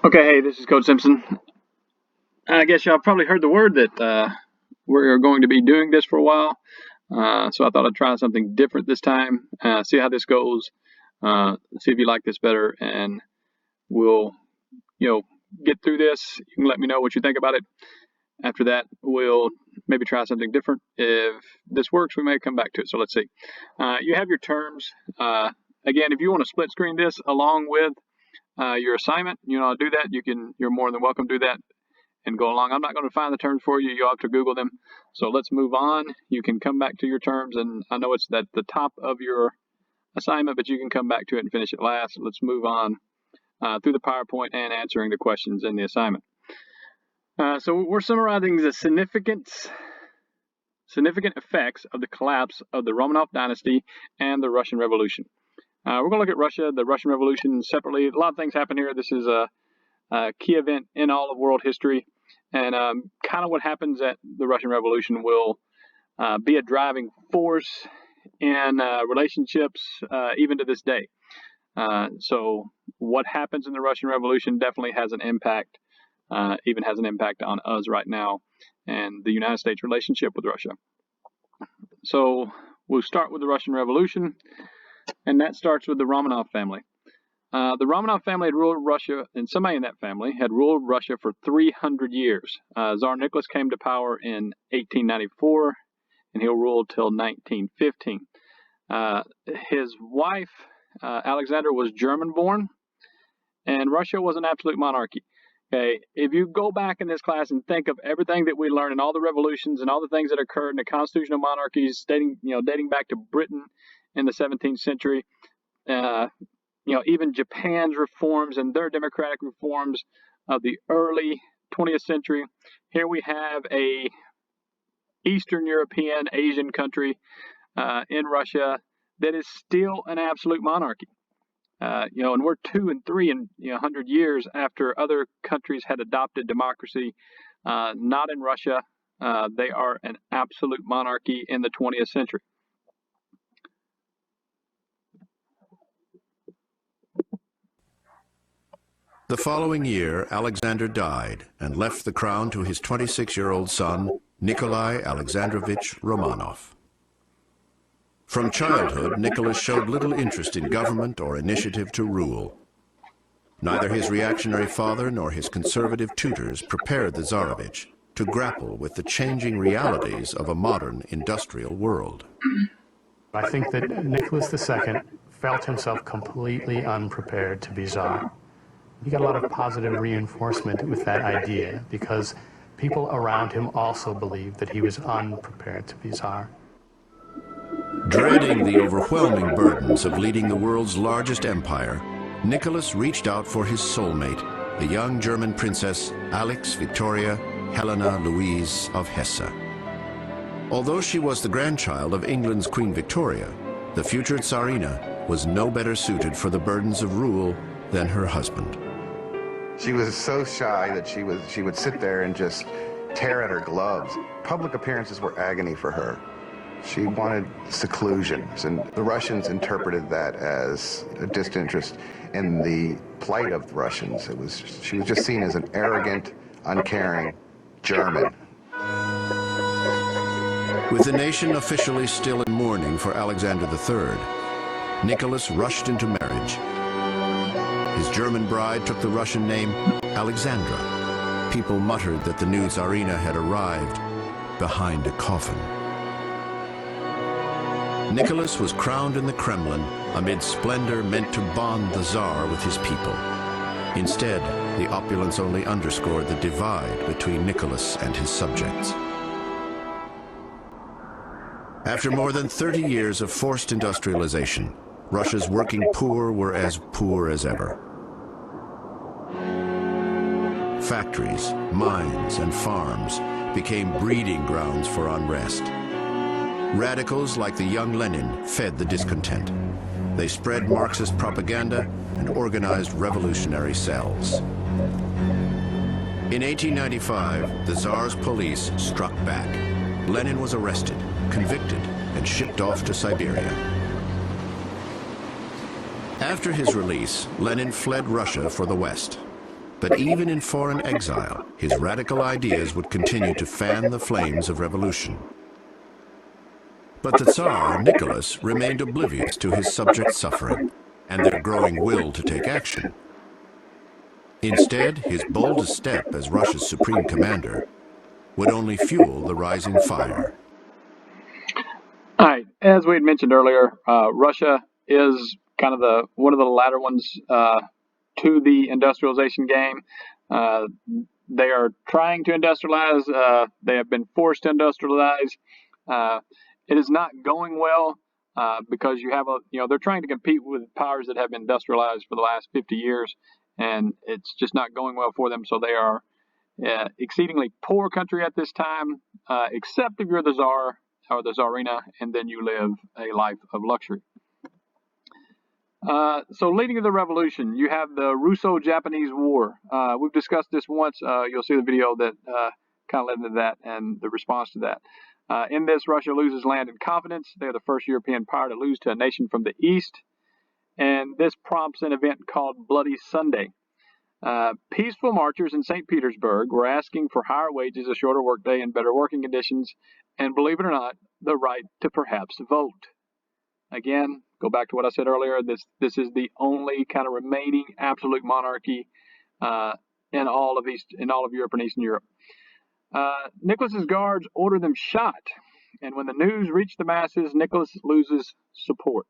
Okay, hey, this is Coach Simpson. I guess y'all probably heard the word that we're going to be doing this for a while. So I thought I'd try something different this time, see how this goes, see if you like this better, and we'll, get through this. You can let me know what you think about it. After that, we'll maybe try something different. If this works, we may come back to it. So let's see. You have your terms. Again, if you want to split screen this along with your assignment, do that. You're more than welcome to do that and go along. I'm not going to find the terms for you. You'll have to Google them. So let's move on. You can come back to your terms, and I know it's at the top of your assignment, but you can come back to it and finish it last. Let's move on through the PowerPoint and answering the questions in the assignment. So we're summarizing the significant effects of the collapse of the Romanov dynasty and the Russian Revolution. We're going to look at Russia, the Russian Revolution separately. A lot of things happen here. This is a key event in all of world history. And kind of what happens at the Russian Revolution will be a driving force in relationships even to this day. So what happens in the Russian Revolution definitely has an impact, even has an impact on us right now and the United States relationship with Russia. So we'll start with the Russian Revolution, and that starts with the Romanov family. The Romanov family had ruled Russia, and somebody in that family had ruled Russia for 300 years. Tsar Nicholas came to power in 1894, and he'll rule till 1915. His wife, Alexandra, was German-born, and Russia was an absolute monarchy. Okay, if you go back in this class and think of everything that we learned and all the revolutions and all the things that occurred in the constitutional monarchies, dating back to Britain in the 17th century, even Japan's reforms and their democratic reforms of the early 20th century. Here we have a Eastern European, Asian country in Russia that is still an absolute monarchy. And we're 2 and 3 and 100 years after other countries had adopted democracy. Not in Russia. They are an absolute monarchy in the 20th century. The following year, Alexander died and left the crown to his 26-year-old son, Nikolai Alexandrovich Romanov. From childhood, Nicholas showed little interest in government or initiative to rule. Neither his reactionary father nor his conservative tutors prepared the Tsarevich to grapple with the changing realities of a modern industrial world. I think that Nicholas II felt himself completely unprepared to be Tsar. He got a lot of positive reinforcement with that idea because people around him also believed that he was unprepared to be Tsar. Dreading the overwhelming burdens of leading the world's largest empire, Nicholas reached out for his soulmate, the young German princess Alix Victoria Helena Louise of Hesse. Although she was the grandchild of England's Queen Victoria, the future Tsarina was no better suited for the burdens of rule than her husband. She was so shy that she would sit there and just tear at her gloves. Public appearances were agony for her. She wanted seclusion, and the Russians interpreted that as a disinterest in the plight of the Russians. She was just seen as an arrogant, uncaring German. With the nation officially still in mourning for Alexander III, Nicholas rushed into marriage. His German bride took the Russian name Alexandra. People muttered that the new Tsarina had arrived behind a coffin. Nicholas was crowned in the Kremlin amid splendor meant to bond the Tsar with his people. Instead, the opulence only underscored the divide between Nicholas and his subjects. After more than 30 years of forced industrialization, Russia's working poor were as poor as ever. Factories, mines, and farms became breeding grounds for unrest. Radicals like the young Lenin fed the discontent. They spread Marxist propaganda and organized revolutionary cells. In 1895, the Tsar's police struck back. Lenin was arrested, convicted, and shipped off to Siberia. After his release, Lenin fled Russia for the West. But even in foreign exile, his radical ideas would continue to fan the flames of revolution. But the Tsar, Nicholas, remained oblivious to his subjects' suffering and their growing will to take action. Instead, his boldest step as Russia's supreme commander would only fuel the rising fire. All right, as we had mentioned earlier, Russia is kind of one of the latter ones to the industrialization game. They are trying to industrialize. They have been forced to industrialize. It is not going well because they're trying to compete with powers that have been industrialized for the last 50 years, and it's just not going well for them. So they are exceedingly poor country at this time, except if you're the Tsar or the Tsarina, and then you live a life of luxury. So leading to the revolution, you have the Russo-Japanese War. We've discussed this once. You'll see the video that kind of led into that and the response to that. In this, Russia loses land and confidence. They're the first European power to lose to a nation from the east. And this prompts an event called Bloody Sunday. Peaceful marchers in St. Petersburg were asking for higher wages, a shorter workday, and better working conditions, and believe it or not, the right to perhaps vote. Again, go back to what I said earlier. This is the only kind of remaining absolute monarchy in all of Europe and Eastern Europe. Nicholas's guards order them shot, and when the news reached the masses, Nicholas loses support.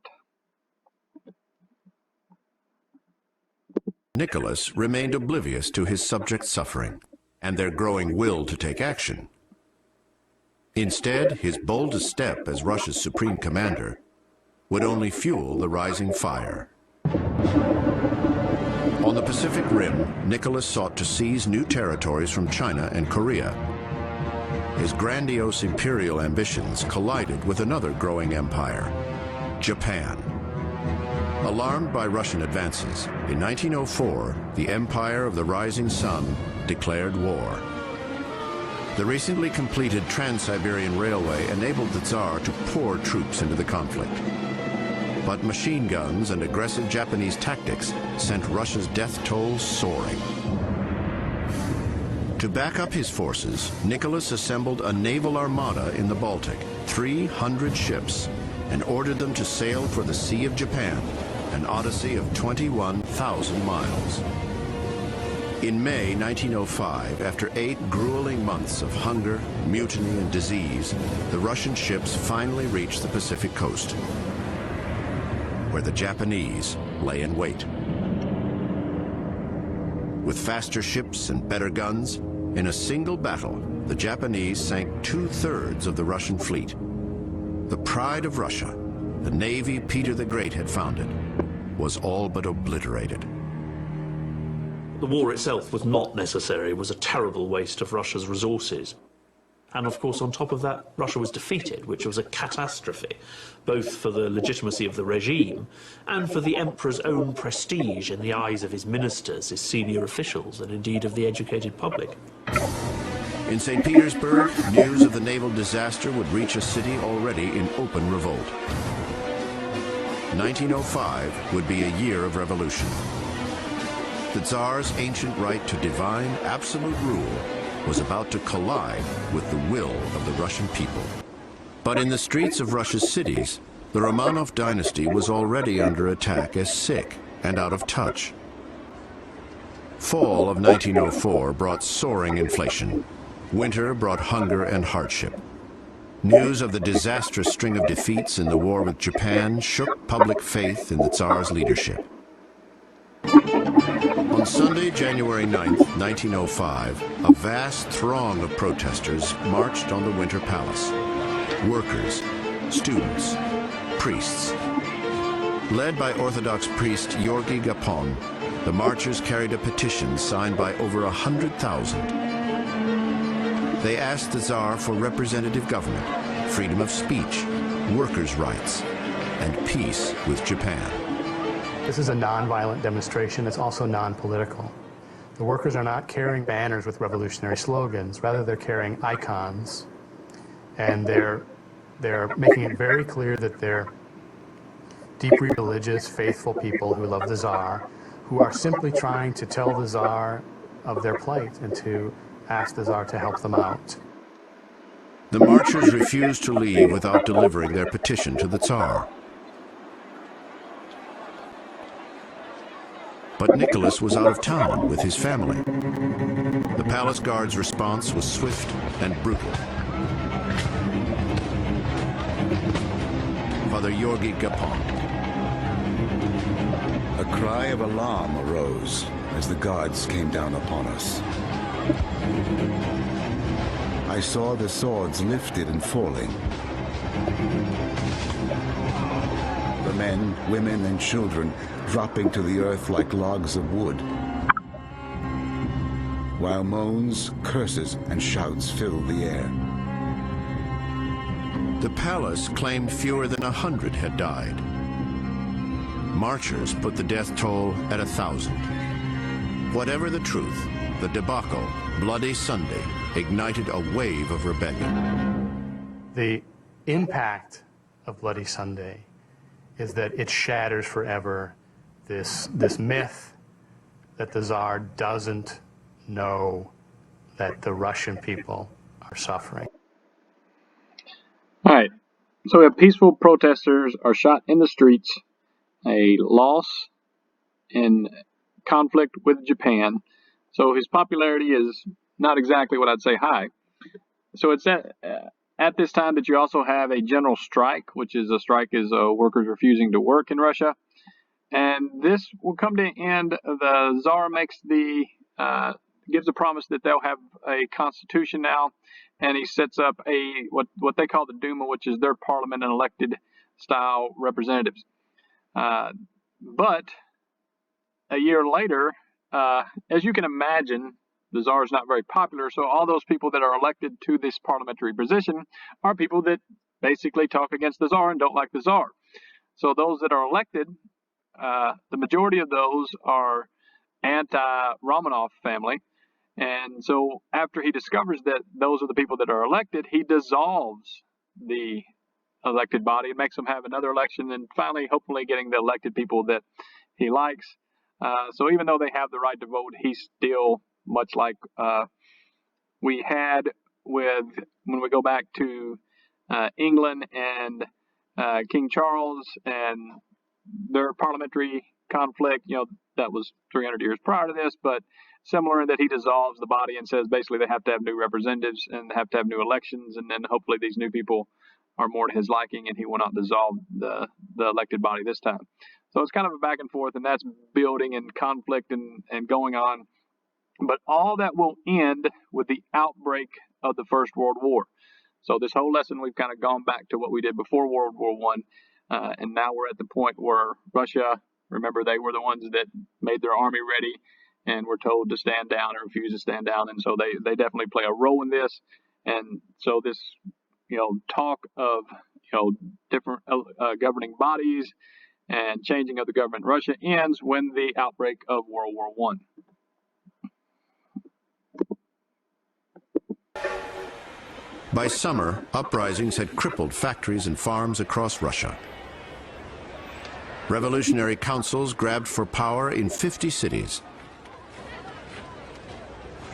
Nicholas remained oblivious to his subjects' suffering and their growing will to take action. Instead, his boldest step as Russia's supreme commander would only fuel the rising fire. On the Pacific Rim, Nicholas sought to seize new territories from China and Korea. His grandiose imperial ambitions collided with another growing empire, Japan. Alarmed by Russian advances, in 1904, the Empire of the Rising Sun declared war. The recently completed Trans-Siberian Railway enabled the Tsar to pour troops into the conflict. But machine guns and aggressive Japanese tactics sent Russia's death toll soaring. To back up his forces, Nicholas assembled a naval armada in the Baltic, 300 ships, and ordered them to sail for the Sea of Japan, an odyssey of 21,000 miles. In May 1905, after 8 grueling months of hunger, mutiny, and disease, the Russian ships finally reached the Pacific coast, where the Japanese lay in wait. With faster ships and better guns, in a single battle, the Japanese sank 2/3 of the Russian fleet. The pride of Russia, the navy Peter the Great had founded, was all but obliterated. The war itself was not necessary. It was a terrible waste of Russia's resources. And of course, on top of that, Russia was defeated, which was a catastrophe, both for the legitimacy of the regime and for the emperor's own prestige in the eyes of his ministers, his senior officials, and indeed of the educated public. In St. Petersburg, news of the naval disaster would reach a city already in open revolt. 1905 would be a year of revolution. The Tsar's ancient right to divine, absolute rule was about to collide with the will of the Russian people. But in the streets of Russia's cities, the Romanov dynasty was already under attack as sick and out of touch. Fall of 1904 brought soaring inflation. Winter brought hunger and hardship. News of the disastrous string of defeats in the war with Japan shook public faith in the Tsar's leadership. On Sunday, January 9th, 1905, a vast throng of protesters marched on the Winter Palace. Workers, students, priests. Led by Orthodox priest Georgy Gapon, the marchers carried a petition signed by over 100,000. They asked the Tsar for representative government, freedom of speech, workers' rights, and peace with Japan. This is a non-violent demonstration. It's also non-political. The workers are not carrying banners with revolutionary slogans. Rather, they're carrying icons, and they're making it very clear that they're deeply religious, faithful people who love the Tsar, who are simply trying to tell the Tsar of their plight and to ask the Tsar to help them out. The marchers refused to leave without delivering their petition to the Tsar. But Nicholas was out of town with his family. The palace guard's response was swift and brutal. Father Georgi Gapon. A cry of alarm arose as the guards came down upon us. I saw the swords lifted and falling. The men, women, and children dropping to the earth like logs of wood, while moans, curses, and shouts filled the air. The palace claimed fewer than 100 had died. Marchers put the death toll at 1,000. Whatever the truth, the debacle, Bloody Sunday, ignited a wave of rebellion. The impact of Bloody Sunday is that it shatters forever this myth that the Tsar doesn't know that the Russian people are suffering. All right, so we have peaceful protesters are shot in the streets, a loss in conflict with Japan. So his popularity is not exactly what I'd say high. So it's at this time that you also have a general strike, which is a strike is workers refusing to work in Russia. And this will come to an end. The Tsar makes gives a promise that they'll have a constitution now, and he sets up what they call the Duma, which is their parliament and elected style representatives. But a year later, as you can imagine, the Tsar is not very popular, so all those people that are elected to this parliamentary position are people that basically talk against the Tsar and don't like the Tsar. So those that are elected, the majority of those are anti-Romanov family. And so after he discovers that those are the people that are elected, he dissolves the elected body and makes them have another election, and finally, hopefully, getting the elected people that he likes. So even though they have the right to vote, he's still much like we had when we go back to England and King Charles and their parliamentary conflict. That was 300 years prior to this, but similar in that he dissolves the body and says basically they have to have new representatives and have to have new elections, and then hopefully these new people are more to his liking, and he will not dissolve the elected body this time. So it's kind of a back and forth, and that's building and conflict and going on. But all that will end with the outbreak of the First World War. So this whole lesson, we've kind of gone back to what we did before World War One, and now we're at the point where Russia, remember, they were the ones that made their army ready and were told to stand down and refuse to stand down, and so they definitely play a role in this. And so this, talk of different governing bodies and changing of the government in Russia ends when the outbreak of World War One. By summer, uprisings had crippled factories and farms across Russia. Revolutionary councils grabbed for power in 50 cities.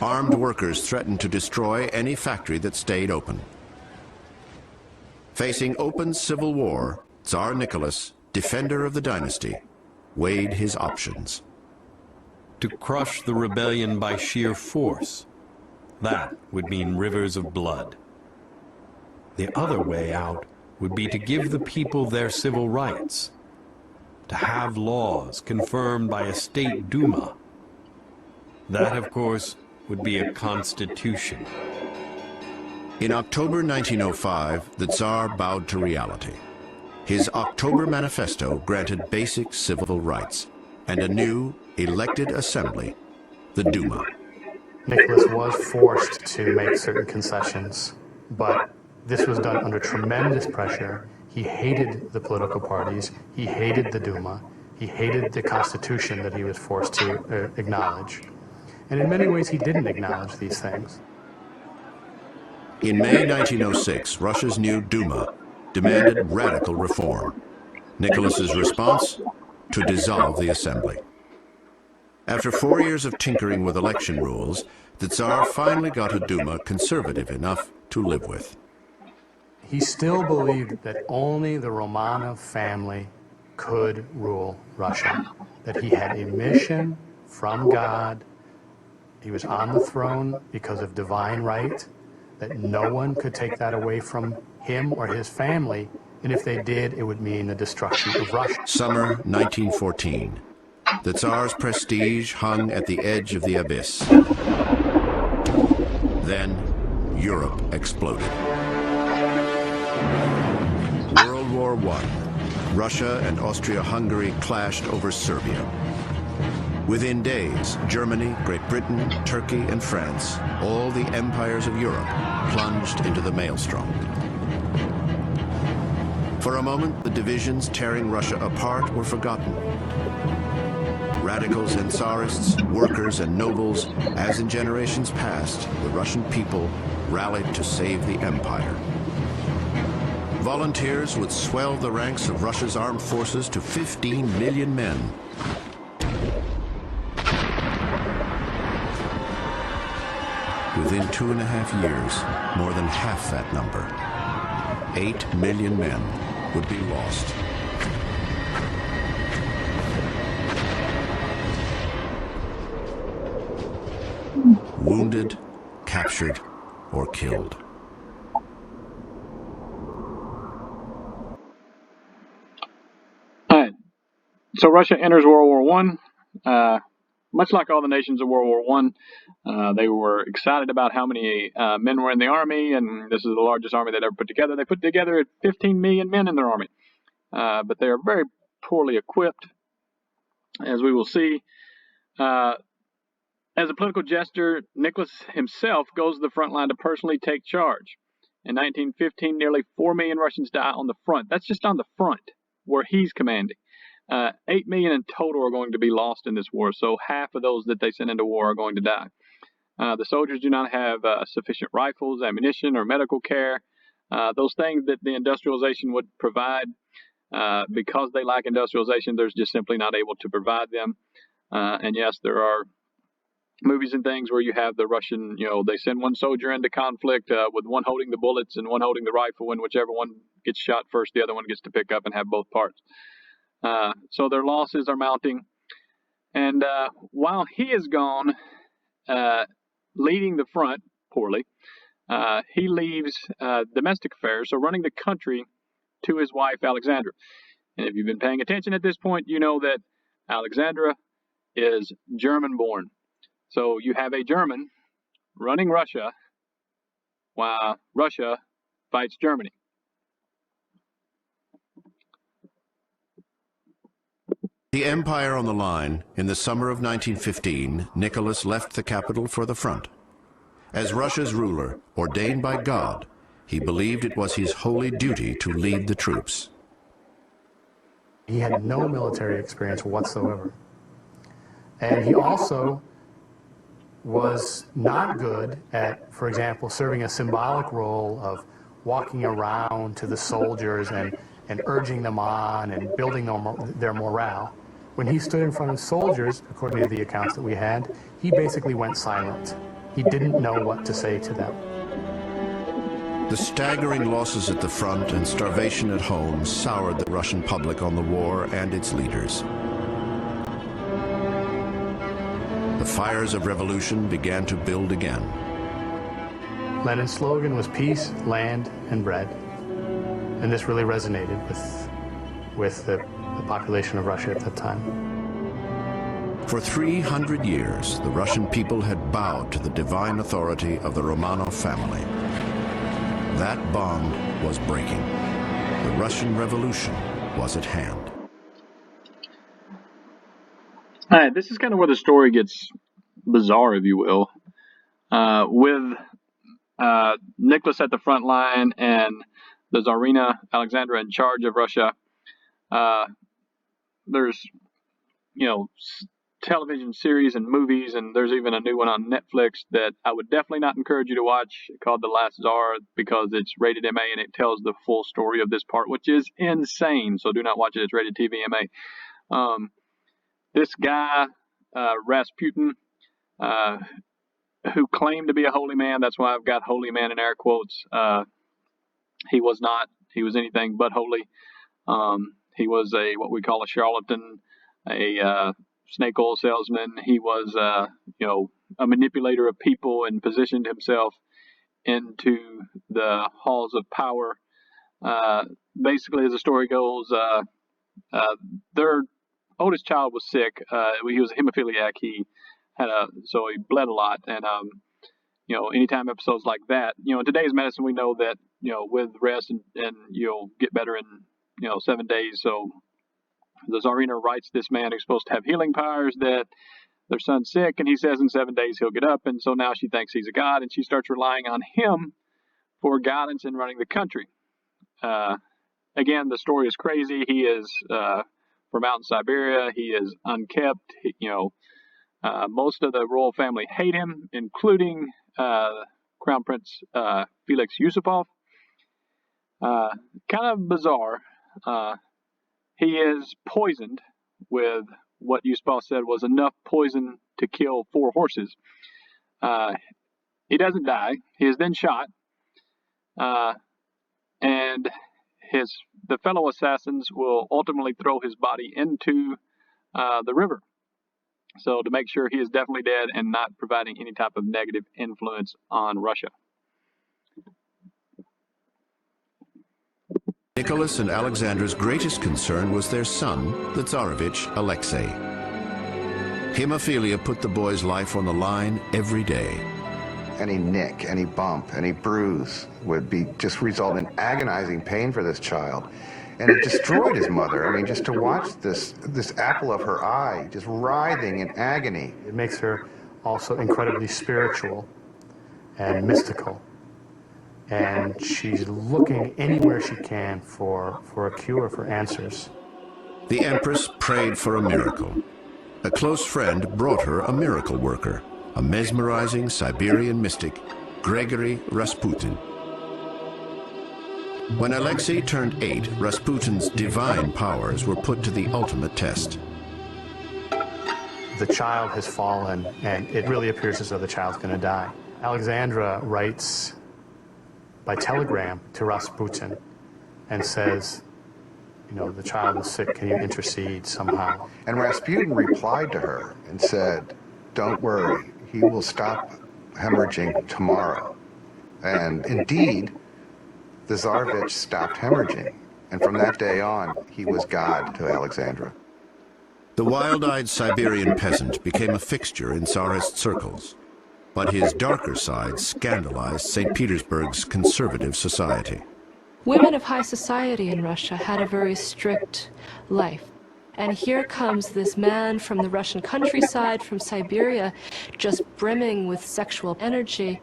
Armed workers threatened to destroy any factory that stayed open. Facing open civil war, Tsar Nicholas, defender of the dynasty, weighed his options. To crush the rebellion by sheer force, that would mean rivers of blood. The other way out would be to give the people their civil rights, to have laws confirmed by a state Duma. That, of course, would be a constitution. In October 1905, the Tsar bowed to reality. His October Manifesto granted basic civil rights and a new, elected assembly, the Duma. Nicholas was forced to make certain concessions, but this was done under tremendous pressure. He hated the political parties, he hated the Duma, he hated the Constitution that he was forced to acknowledge. And in many ways, he didn't acknowledge these things. In May 1906, Russia's new Duma demanded radical reform. Nicholas's response? To dissolve the assembly. After 4 years of tinkering with election rules, the Tsar finally got a Duma conservative enough to live with. He still believed that only the Romanov family could rule Russia, that he had a mission from God. He was on the throne because of divine right, that no one could take that away from him or his family, and if they did, it would mean the destruction of Russia. Summer 1914. The Tsar's prestige hung at the edge of the abyss. Then, Europe exploded. World War I. Russia and Austria-Hungary clashed over Serbia. Within days, Germany, Great Britain, Turkey, and France, all the empires of Europe, plunged into the maelstrom. For a moment, the divisions tearing Russia apart were forgotten. Radicals and Tsarists, workers and nobles, as in generations past, the Russian people rallied to save the empire. Volunteers would swell the ranks of Russia's armed forces to 15 million men. Within 2.5 years, more than half that number, 8 million men, would be lost. Wounded, captured, or killed. All right. So Russia enters World War One. Much like all the nations of World War One, they were excited about how many men were in the army, and this is the largest army they'd ever put together. They put together 15 million men in their army, but they are very poorly equipped, as we will see. As a political gesture, Nicholas himself goes to the front line to personally take charge. In 1915, nearly 4 million Russians die on the front. That's just on the front, where he's commanding. 8 million in total are going to be lost in this war, so half of those that they send into war are going to die. The soldiers do not have sufficient rifles, ammunition, or medical care. Those things that the industrialization would provide, because they lack industrialization, they're just simply not able to provide them. And yes, there are movies and things where you have the Russian, they send one soldier into conflict with one holding the bullets and one holding the rifle, and whichever one gets shot first, the other one gets to pick up and have both parts. So their losses are mounting. And while he is gone, leading the front poorly, he leaves domestic affairs, so running the country, to his wife, Alexandra. And if you've been paying attention at this point, you know that Alexandra is German-born. So you have a German running Russia while Russia fights Germany. The empire on the line, in the summer of 1915, Nicholas left the capital for the front. As Russia's ruler, ordained by God, he believed it was his holy duty to lead the troops. He had no military experience whatsoever. And he also was not good at, for example, serving a symbolic role of walking around to the soldiers and urging them on and building their morale. When he stood in front of soldiers, according to the accounts that we had, he basically went silent. He didn't know what to say to them. The staggering losses at the front and starvation at home soured the Russian public on the war and its leaders. The fires of revolution began to build again. Lenin's slogan was peace, land, and bread. And this really resonated with the population of Russia at that time. For 300 years, the Russian people had bowed to the divine authority of the Romanov family. That bond was breaking. The Russian Revolution was at hand. All right, this is kind of where the story gets bizarre, if you will, with Nicholas at the front line and the Tsarina Alexandra in charge of Russia. There's, television series and movies, and there's even a new one on Netflix that I would definitely not encourage you to watch, called The Last Tsar, because it's rated MA and it tells the full story of this part, which is insane. So do not watch it. It's rated TV MA. This guy, Rasputin, who claimed to be a holy man. That's why I've got holy man in air quotes. He was not. He was anything but holy. He was what we call a charlatan, a snake oil salesman. He was, a manipulator of people and positioned himself into the halls of power. Basically, as the story goes, their oldest child was sick. He was a hemophiliac. So he bled a lot, and anytime episodes like that, in today's medicine, we know that with rest and you'll get better in 7 days. So the Tsarina writes this man who's supposed to have healing powers that their son's sick, and he says in 7 days he'll get up, and so now she thinks he's a god, and she starts relying on him for guidance in running the country. Again, the story is crazy. He is from out in Siberia. He is unkept. Most of the royal family hate him, including Crown Prince Felix Yusupov. Kind of bizarre. He is poisoned with what Yusupov said was enough poison to kill 4 horses. He doesn't die. He is then shot. And the fellow assassins will ultimately throw his body into the river. So to make sure he is definitely dead and not providing any type of negative influence on Russia. Nicholas and Alexandra's greatest concern was their son, the Tsarevich Alexei. Hemophilia put the boy's life on the line every day. Any nick, any bump, any bruise would just result in agonizing pain for this child. And it destroyed his mother. I mean, just to watch this apple of her eye just writhing in agony. It makes her also incredibly spiritual and mystical. And she's looking anywhere she can for a cure, for answers. The Empress prayed for a miracle. A close friend brought her a miracle worker, a mesmerizing Siberian mystic, Grigory Rasputin. When Alexei turned 8, Rasputin's divine powers were put to the ultimate test. The child has fallen, and it really appears as though the child's going to die. Alexandra writes by telegram to Rasputin and says, the child is sick, can you intercede somehow? And Rasputin replied to her and said, don't worry, he will stop hemorrhaging tomorrow. And indeed, the Tsarevich stopped hemorrhaging, and from that day on, he was God to Alexandra. The wild-eyed Siberian peasant became a fixture in Tsarist circles, but his darker side scandalized St. Petersburg's conservative society. Women of high society in Russia had a very strict life. And here comes this man from the Russian countryside, from Siberia, just brimming with sexual energy.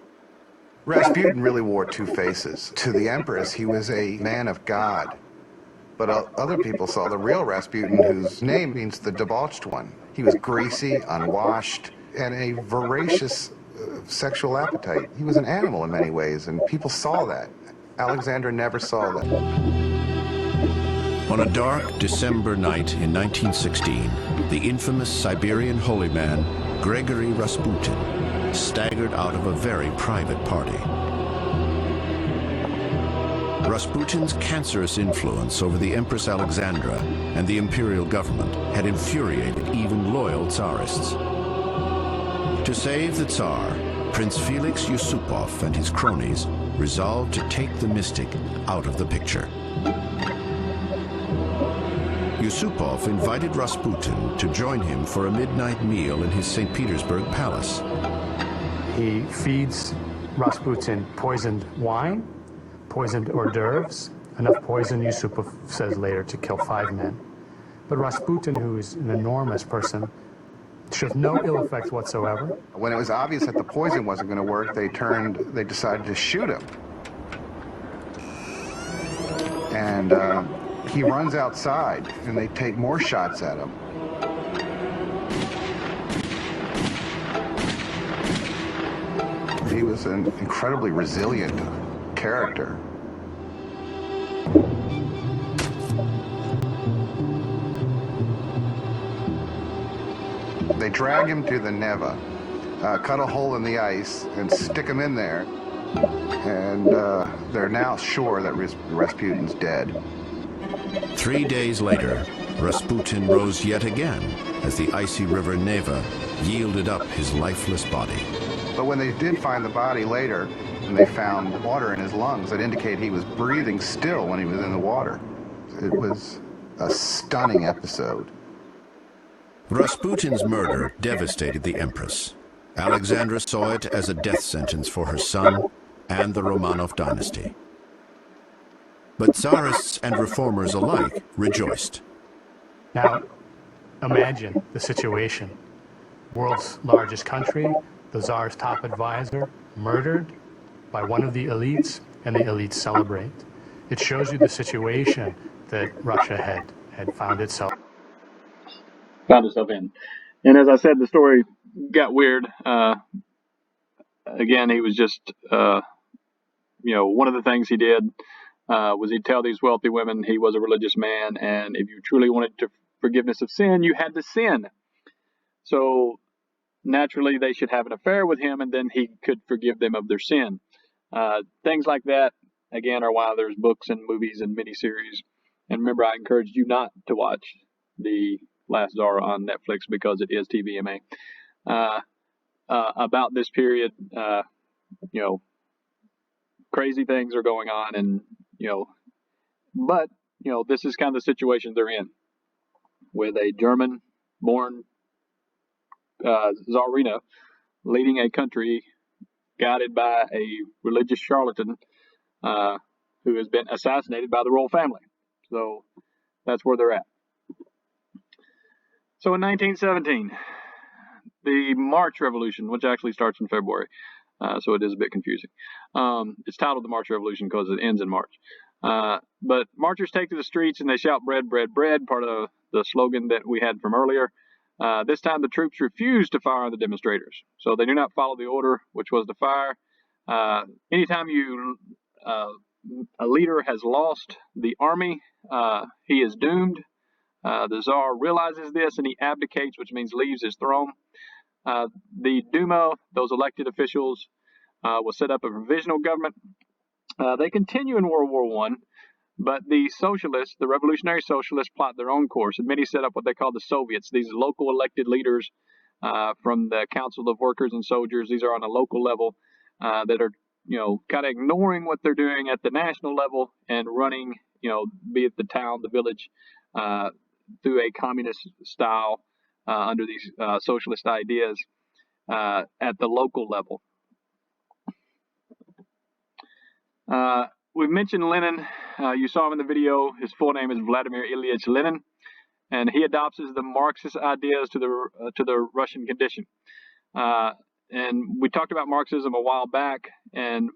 Rasputin really wore 2 faces. To the Empress, he was a man of God. But other people saw the real Rasputin, whose name means the debauched one. He was greasy, unwashed, and a voracious sexual appetite. He was an animal in many ways, and people saw that. Alexandra never saw that. On a dark December night in 1916, the infamous Siberian holy man, Grigory Rasputin, staggered out of a very private party. Rasputin's cancerous influence over the Empress Alexandra and the imperial government had infuriated even loyal Tsarists. To save the Tsar, Prince Felix Yusupov and his cronies resolved to take the mystic out of the picture. Yusupov invited Rasputin to join him for a midnight meal in his St. Petersburg palace. He feeds Rasputin poisoned wine, poisoned hors d'oeuvres, enough poison, Yusupov says later, to kill 5 men. But Rasputin, who is an enormous person, shows no ill effects whatsoever. When it was obvious that the poison wasn't going to work, they decided to shoot him. And he runs outside, and they take more shots at him. He was an incredibly resilient character. They drag him to the Neva, cut a hole in the ice, and stick him in there. And they're now sure that Rasputin's dead. 3 days later, Rasputin rose yet again as the icy river Neva yielded up his lifeless body. But when they did find the body later, and they found water in his lungs that indicate he was breathing still when he was in the water. It was a stunning episode. Rasputin's murder devastated the Empress. Alexandra saw it as a death sentence for her son and the Romanov dynasty. But Tsarists and reformers alike rejoiced. Now, imagine the situation. World's largest country, the Tsar's top advisor, murdered by one of the elites, and the elites celebrate. It shows you the situation that Russia had found itself in. And as I said, the story got weird. Again, he was just, one of the things he did was he'd tell these wealthy women he was a religious man, and if you truly wanted forgiveness of sin, you had to sin. So naturally, they should have an affair with him, and then he could forgive them of their sin. Things like that, again, are why there's books and movies and miniseries. And remember, I encouraged you not to watch The Last Tsar on Netflix because it is TVMA. About this period, crazy things are going on, and but this is kind of the situation they're in, with a German-born Tsarina leading a country guided by a religious charlatan who has been assassinated by the royal family. So that's where they're at. So in 1917, the March Revolution, which actually starts in February, so it is a bit confusing. It's titled the March Revolution because it ends in March. But marchers take to the streets and they shout bread, bread, bread, part of the slogan that we had from earlier. This time the troops refused to fire on the demonstrators. So they do not follow the order, which was to fire. Anytime a leader has lost the army, he is doomed. The Tsar realizes this and he abdicates, which means leaves his throne. The Duma, those elected officials, will set up a provisional government. They continue in World War I, but the socialists, the revolutionary socialists, plot their own course, and many set up what they call the Soviets. These local elected leaders from the Council of Workers and Soldiers. These are on a local level that are, kind of ignoring what they're doing at the national level and running, be it the town, the village, through a communist style under these socialist ideas at the local level. We've mentioned Lenin. You saw him in the video. His full name is Vladimir Ilyich Lenin, and he adopts the Marxist ideas to the Russian condition. And we talked about Marxism a while back, and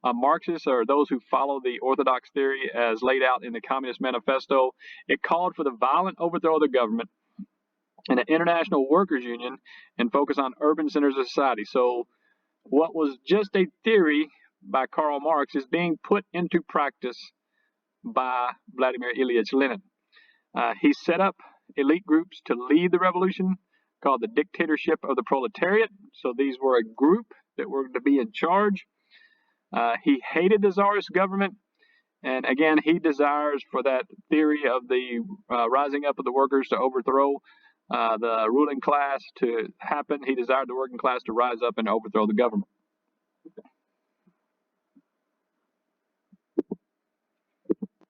Marxists are those who follow the orthodox theory as laid out in the Communist Manifesto. It called for the violent overthrow of the government and an international workers' union and focus on urban centers of society. So what was just a theory by Karl Marx is being put into practice by Vladimir Ilyich Lenin. He set up elite groups to lead the revolution called the Dictatorship of the Proletariat. So these were a group that were to be in charge. He hated the Tsarist government. And again, he desires for that theory of the rising up of the workers to overthrow the ruling class to happen. He desired the working class to rise up and overthrow the government.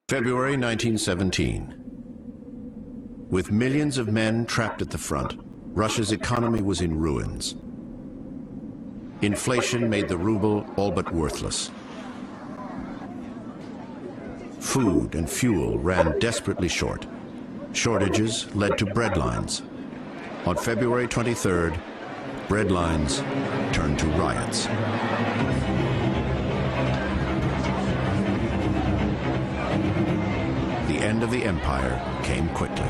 February 1917. With millions of men trapped at the front, Russia's economy was in ruins. Inflation made the ruble all but worthless. Food and fuel ran desperately short. Shortages led to bread lines. On February 23rd, bread lines turned to riots. The end of the empire came quickly.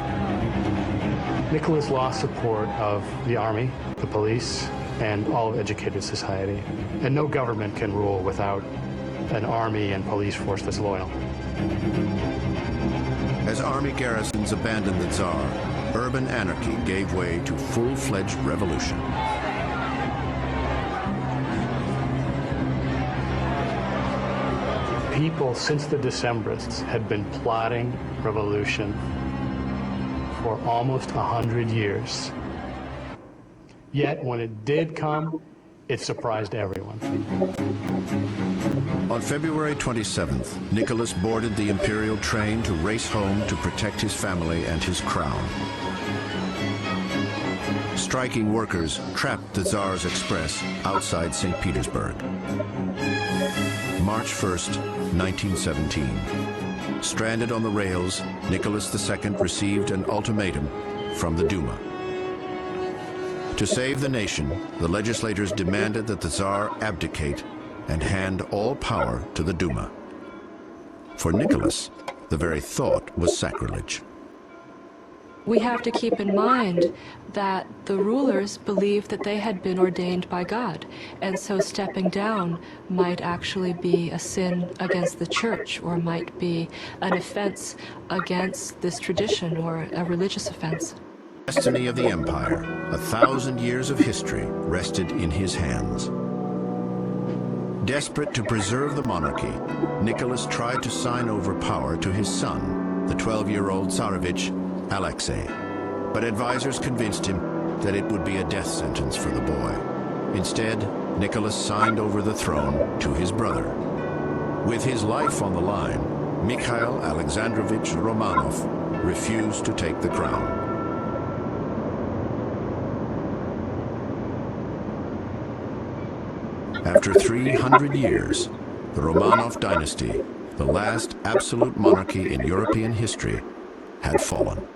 Nicholas lost support of the army, the police, and all of educated society. And no government can rule without an army and police force that's loyal. As army garrisons abandoned the Tsar, urban anarchy gave way to full-fledged revolution. People, since the Decembrists, had been plotting revolution for almost 100 years. Yet, when it did come, it surprised everyone. On February 27th, Nicholas boarded the imperial train to race home to protect his family and his crown. Striking workers trapped the Tsar's express outside St. Petersburg. March 1st, 1917. Stranded on the rails, Nicholas II received an ultimatum from the Duma. To save the nation, the legislators demanded that the Tsar abdicate and hand all power to the Duma. For Nicholas, the very thought was sacrilege. We have to keep in mind that the rulers believed that they had been ordained by God, and so stepping down might actually be a sin against the church, or might be an offense against this tradition, or a religious offense. The destiny of the empire, 1,000 years of history, rested in his hands. Desperate to preserve the monarchy, Nicholas tried to sign over power to his son, the 12-year-old Tsarevich Alexei, but advisors convinced him that it would be a death sentence for the boy. Instead, Nicholas signed over the throne to his brother. With his life on the line, Mikhail Alexandrovich Romanov refused to take the crown. After 300 years, the Romanov dynasty, the last absolute monarchy in European history, had fallen.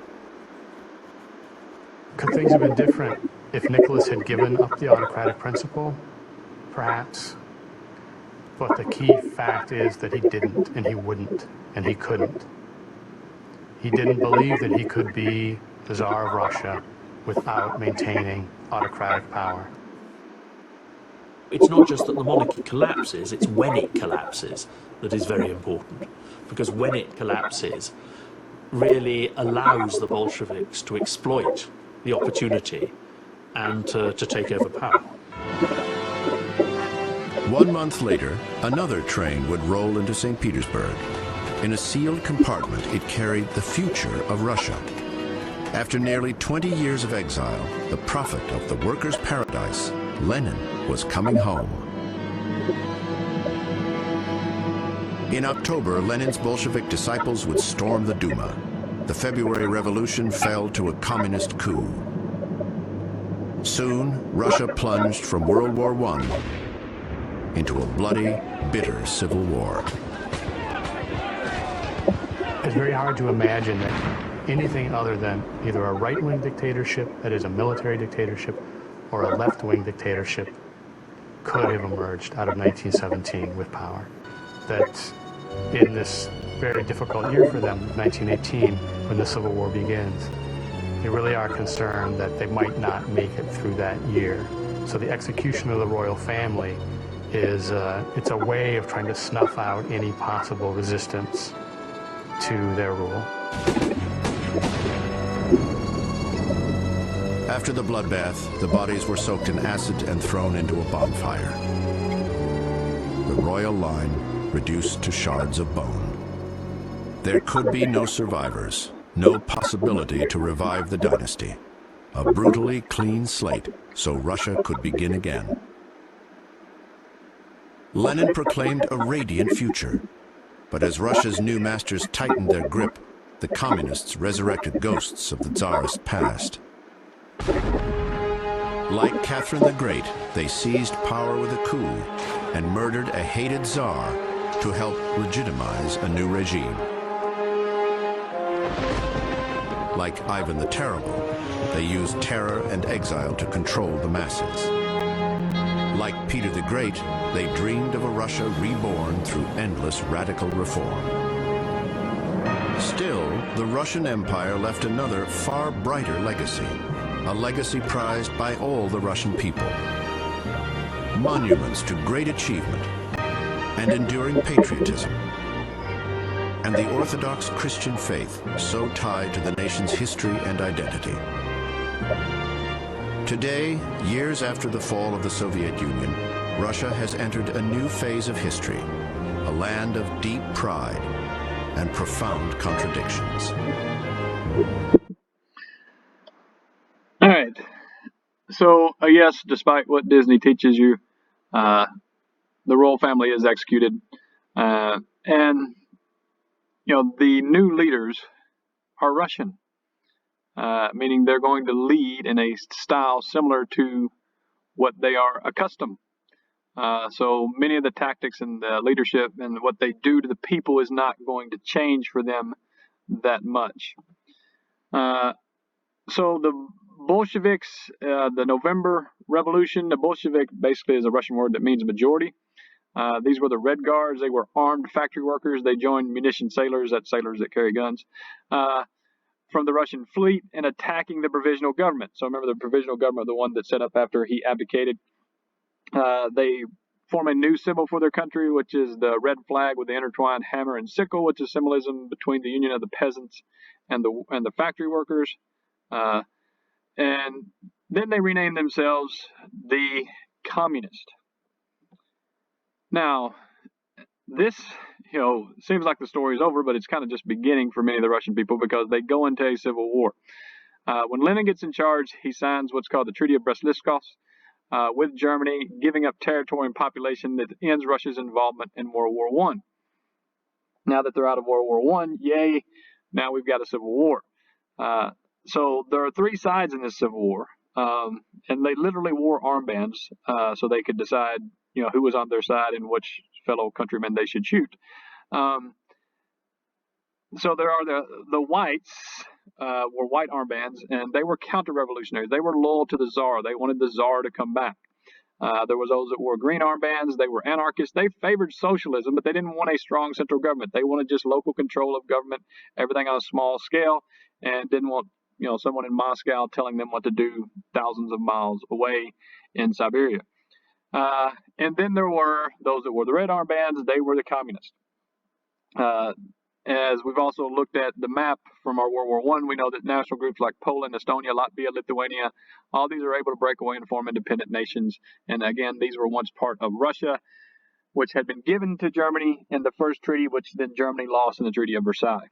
Could things have been different if Nicholas had given up the autocratic principle? Perhaps. But the key fact is that he didn't, and he wouldn't, and he couldn't. He didn't believe that he could be the Tsar of Russia without maintaining autocratic power. It's not just that the monarchy collapses, it's when it collapses that is very important. Because when it collapses, really allows the Bolsheviks to exploit the opportunity and to take over power. 1 month later, another train would roll into St. Petersburg. In a sealed compartment, it carried the future of Russia. After nearly 20 years of exile, the prophet of the workers' paradise, Lenin, was coming home. In October, Lenin's Bolshevik disciples would storm the Duma. The February Revolution fell to a communist coup. Soon, Russia plunged from World War I into a bloody, bitter civil war. It's very hard to imagine that anything other than either a right-wing dictatorship, that is a military dictatorship, or a left-wing dictatorship could have emerged out of 1917 with power. That in this very difficult year for them, 1918, when the Civil War begins, they really are concerned that they might not make it through that year. So the execution of the royal family is it's a way of trying to snuff out any possible resistance to their rule. After the bloodbath, the bodies were soaked in acid and thrown into a bonfire. The royal line reduced to shards of bone. There could be no survivors, no possibility to revive the dynasty. A brutally clean slate, so Russia could begin again. Lenin proclaimed a radiant future, but as Russia's new masters tightened their grip, the communists resurrected ghosts of the Tsarist past. Like Catherine the Great, they seized power with a coup and murdered a hated Tsar to help legitimize a new regime. Like Ivan the Terrible, they used terror and exile to control the masses. Like Peter the Great, they dreamed of a Russia reborn through endless radical reform. Still, the Russian Empire left another far brighter legacy, a legacy prized by all the Russian people. Monuments to great achievement and enduring patriotism. and the Orthodox Christian faith so tied to the nation's history and identity. Today, years after the fall of the Soviet Union, Russia has entered a new phase of history, a land of deep pride and profound contradictions. All right. So, yes, despite what Disney teaches you, the royal family is executed. And, the new leaders are Russian, meaning they're going to lead in a style similar to what they are accustomed. So many of the tactics and the leadership and what they do to the people is not going to change for them that much. So the Bolsheviks, the November Revolution, the Bolshevik basically is a Russian word that means majority. These were the Red Guards. They were armed factory workers. They joined munition sailors, that's sailors that carry guns, from the Russian fleet and attacking the provisional government. So remember the provisional government, the one that set up after he abdicated. They form a new symbol for their country, which is the red flag with the intertwined hammer and sickle, which is symbolism between the union of the peasants and the factory workers. And then they renamed themselves the Communist. Now, this, seems like the story is over, but it's kind of just beginning for many of the Russian people because they go into a civil war. When Lenin gets in charge, he signs what's called the Treaty of Brest-Litovsk with Germany, giving up territory and population that ends Russia's involvement in World War I. Now that they're out of World War I, yay, now we've got a civil war. So there are three sides in this civil war, and they literally wore armbands so they could decide, who was on their side and which fellow countrymen they should shoot. So there are the whites were white armbands, and they were counter-revolutionaries. They were loyal to the Tsar. They wanted the Tsar to come back. There was those that wore green armbands. They were anarchists. They favored socialism, but they didn't want a strong central government. They wanted just local control of government, everything on a small scale, and didn't want someone in Moscow telling them what to do thousands of miles away in Siberia. And then there were those that wore the red armbands. They were the communists. As we've also looked at the map from our World War I, we know that national groups like Poland, Estonia, Latvia, Lithuania, all these are able to break away and form independent nations. And again, these were once part of Russia, which had been given to Germany in the first treaty, which then Germany lost in the Treaty of Versailles.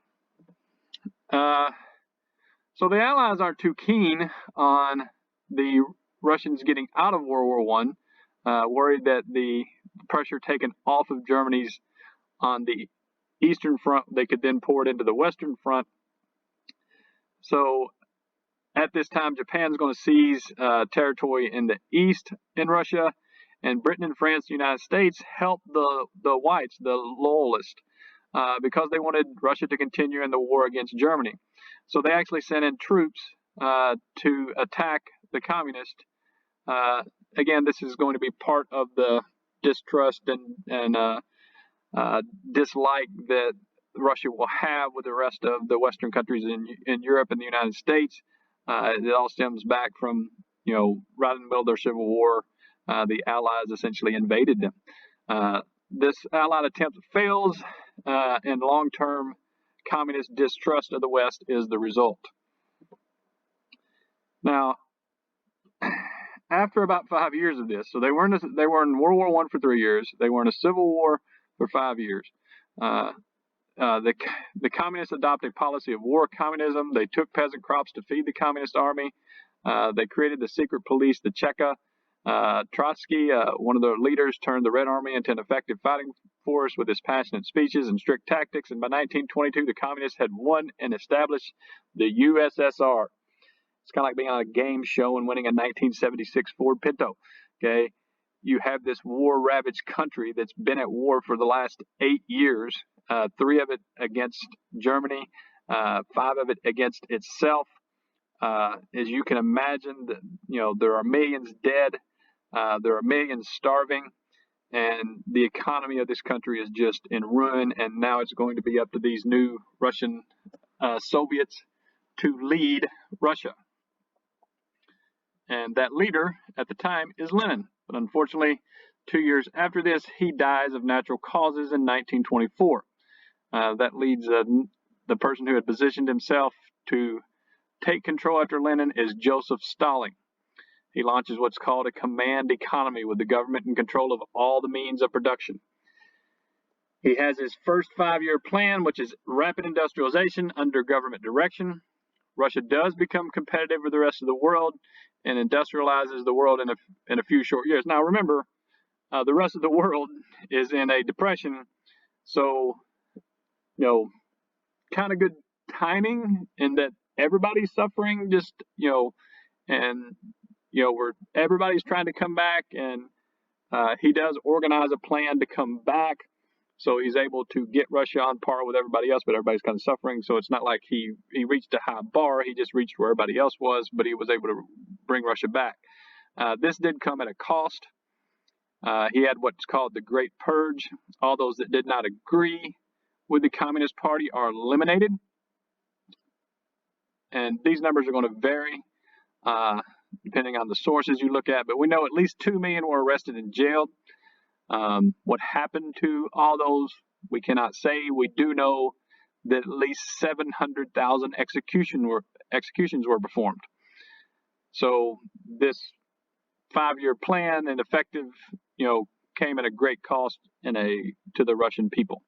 So the Allies aren't too keen on the Russians getting out of World War I, worried that the pressure taken off of Germany's on the Eastern Front, they could then pour it into the Western Front. So at this time, Japan's going to seize territory in the East in Russia, and Britain and France, the United States, helped the whites, the loyalists, because they wanted Russia to continue in the war against Germany. So they actually sent in troops to attack the communists. Again, this is going to be part of the distrust and dislike that Russia will have with the rest of the Western countries in Europe and the United States. It all stems back from, right in the middle of their civil war, the Allies essentially invaded them. This Allied attempt fails, and long-term communist distrust of the West is the result. Now, after about 5 years of this, so they were in World War I for 3 years. They were in a civil war for 5 years. The communists adopted a policy of war communism. They took peasant crops to feed the communist army. They created the secret police, the Cheka. Trotsky, one of their leaders, turned the Red Army into an effective fighting force with his passionate speeches and strict tactics. And by 1922, the communists had won and established the USSR. It's kind of like being on a game show and winning a 1976 Ford Pinto. Okay, you have this war-ravaged country that's been at war for the last 8 years, 3 of it against Germany, 5 of it against itself. As you can imagine, there are millions dead, there are millions starving, and the economy of this country is just in ruin. And now it's going to be up to these new Russian Soviets to lead Russia. And that leader at the time is Lenin. But unfortunately, 2 years after this, he dies of natural causes in 1924. That leads the person who had positioned himself to take control after Lenin is Joseph Stalin. He launches what's called a command economy with the government in control of all the means of production. He has his first 5-year plan, which is rapid industrialization under government direction. Russia does become competitive with the rest of the world and industrializes the world in a few short years. Now, remember, the rest of the world is in a depression, so kind of good timing in that everybody's suffering. Where everybody's trying to come back, and he does organize a plan to come back. So he's able to get Russia on par with everybody else, but everybody's kind of suffering. So it's not like he reached a high bar. He just reached where everybody else was, but he was able to bring Russia back. This did come at a cost. He had what's called the Great Purge. All those that did not agree with the Communist Party are eliminated. And these numbers are going to vary depending on the sources you look at. But we know at least 2 million were arrested and jailed. What happened to all those, we cannot say. We do know that at least 700,000 executions were performed. So this 5-year plan and effective, came at a great cost to the Russian people.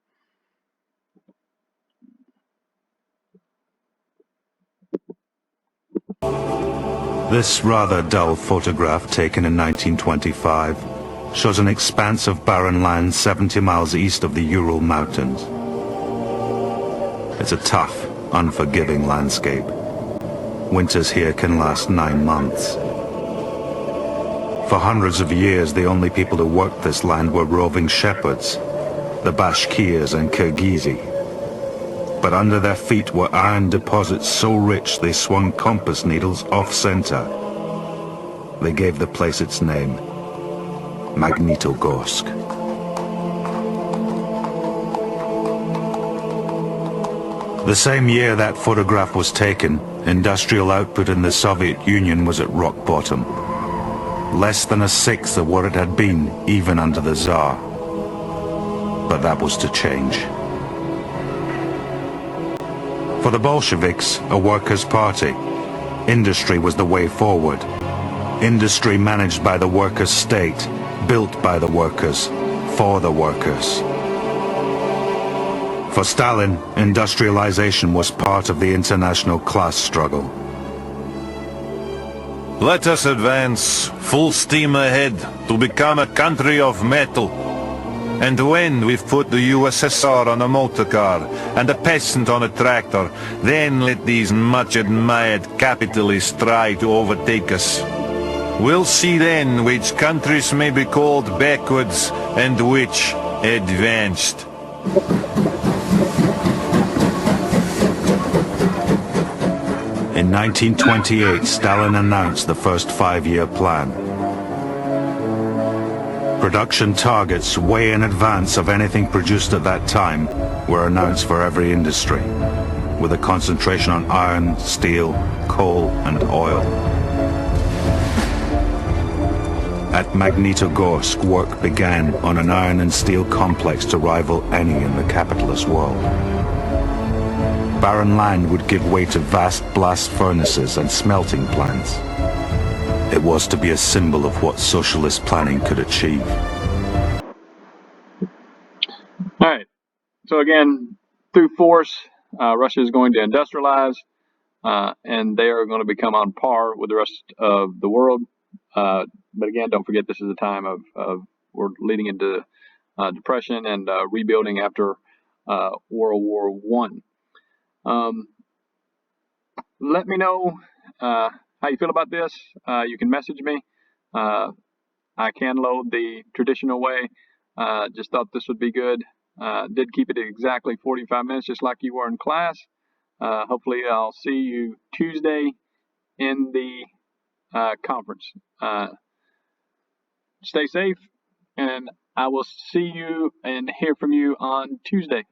This rather dull photograph taken in 1925 shows an expanse of barren land 70 miles east of the Ural Mountains. It's a tough, unforgiving landscape. Winters here can last 9 months. For hundreds of years, the only people who worked this land were roving shepherds, the Bashkirs and Kirgizi. But under their feet were iron deposits so rich they swung compass needles off-center. They gave the place its name, Magnitogorsk. The same year that photograph was taken, industrial output in the Soviet Union was at rock bottom. Less than a sixth of what it had been, even under the Tsar. But that was to change. For the Bolsheviks, a workers' party, industry was the way forward. Industry managed by the workers' state, built by the workers, for the workers. For Stalin, industrialization was part of the international class struggle. Let us advance full steam ahead to become a country of metal. And when we've put the USSR on a motor car and a peasant on a tractor, then let these much-admired capitalists try to overtake us. We'll see then which countries may be called backwards and which advanced. In 1928, Stalin announced the first 5-year plan. Production targets way in advance of anything produced at that time were announced for every industry, with a concentration on iron, steel, coal, and oil. At Magnitogorsk, work began on an iron and steel complex to rival any in the capitalist world. Barren land would give way to vast blast furnaces and smelting plants. It was to be a symbol of what socialist planning could achieve. All right. So again, through force, Russia is going to industrialize, and they are going to become on par with the rest of the world. But again, don't forget this is a time of we're leading into depression and rebuilding after World War One. Let me know how you feel about this. You can message me. I can load the traditional way. Just thought this would be good. Did keep it at exactly 45 minutes, just like you were in class. Hopefully I'll see you Tuesday in the conference. Stay safe, and I will see you and hear from you on Tuesday.